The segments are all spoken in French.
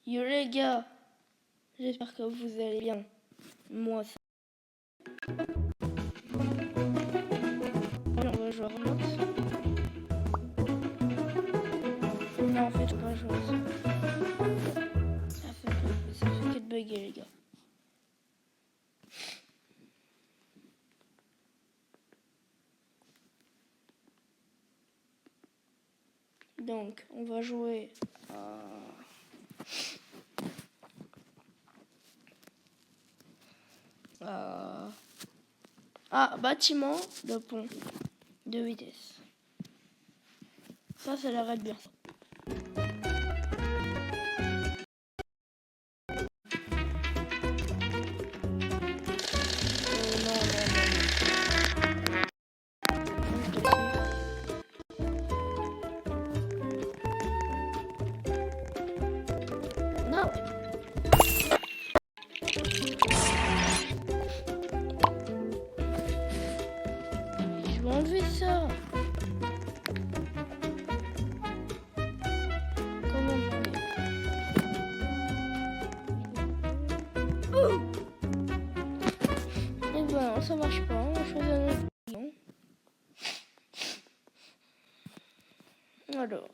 Yo les gars, j'espère que vous allez bien. Moi, ça. On va jouer à Roblox. Non, en fait, je peux pas jouer à ça. Ça fait que de bugger, les gars. Donc, on va jouer bâtiment de pont de vitesse. Ça l'arrête bien. Non. Je vais enlever ça. Comment et ben ça marche pas. On va choisir un autre bouillon. Alors.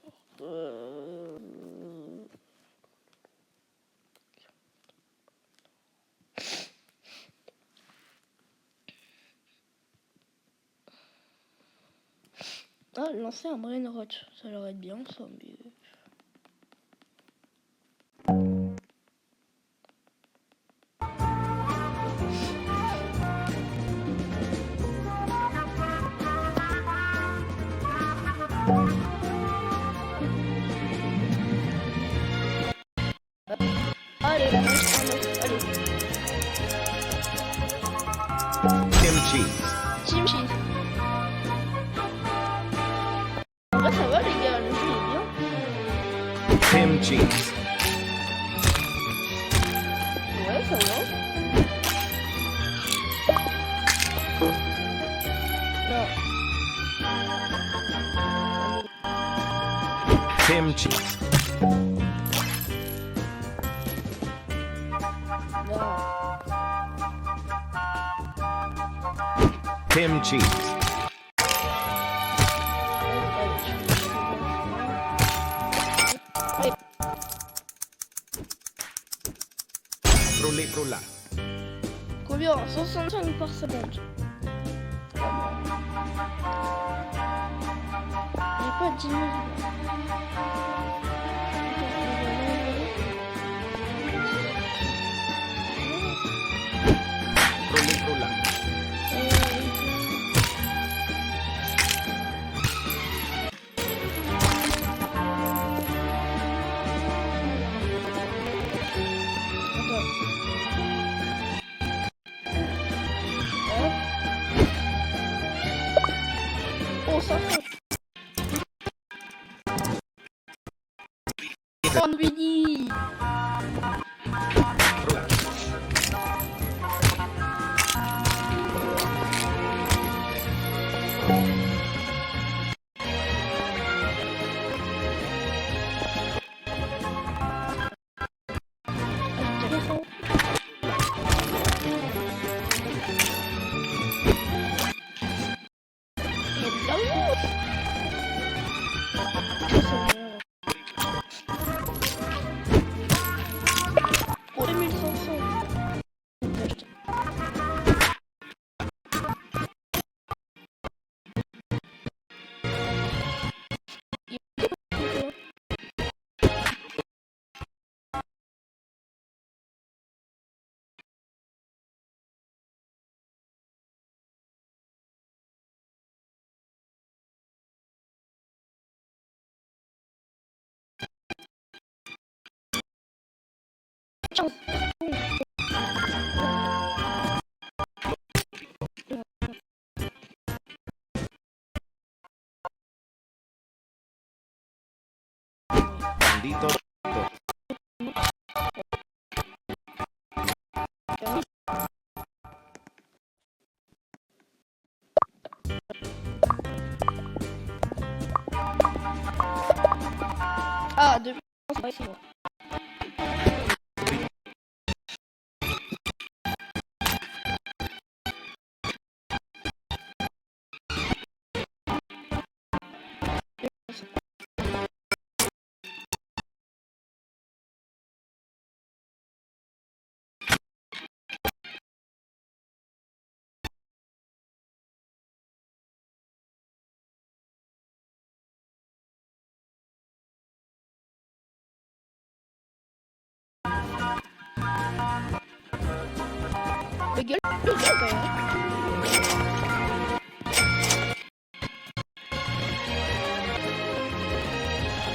Lancer un brainrot, ça leur aide bien, ça, mais... Allez. Kimchi. Ah, ça va les gars, le jeu est bien. Kimchi. Ouais, ça va. Non. Kimchi. Kimchi. Frulla. Combien? 65 par seconde. J'ai pas 10 000. Frulla. Oh, ça fait. On lui dit. Bandito. Ah, depuis. C'est vrai, c'est bon. gueule, le gars, quand même.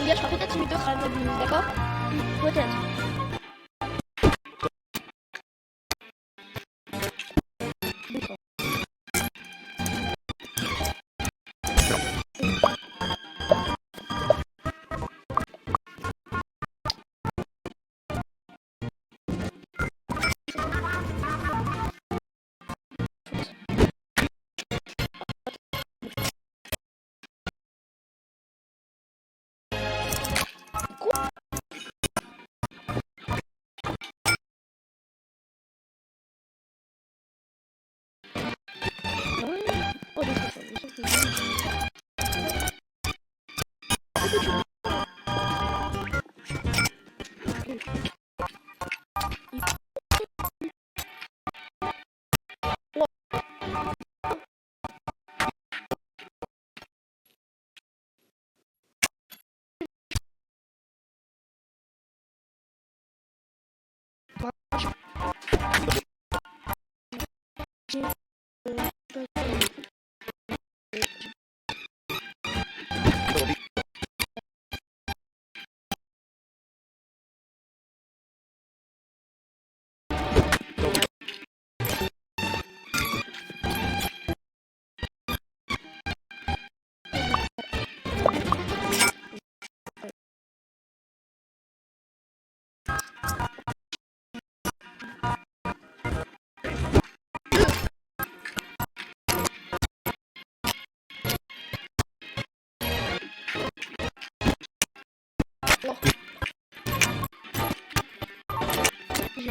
Les gars, je ferai peut-être une vidéo sur la table, d'accord? Peut-être. D'accord. Quoi? Oh, donc ça, bien sûr que j'ai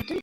deux.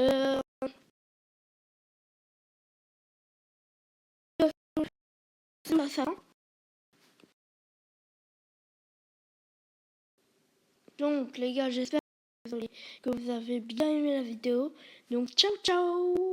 Euh, c'est ma fin. Donc les gars, j'espère que vous avez bien aimé la vidéo. Donc ciao ciao.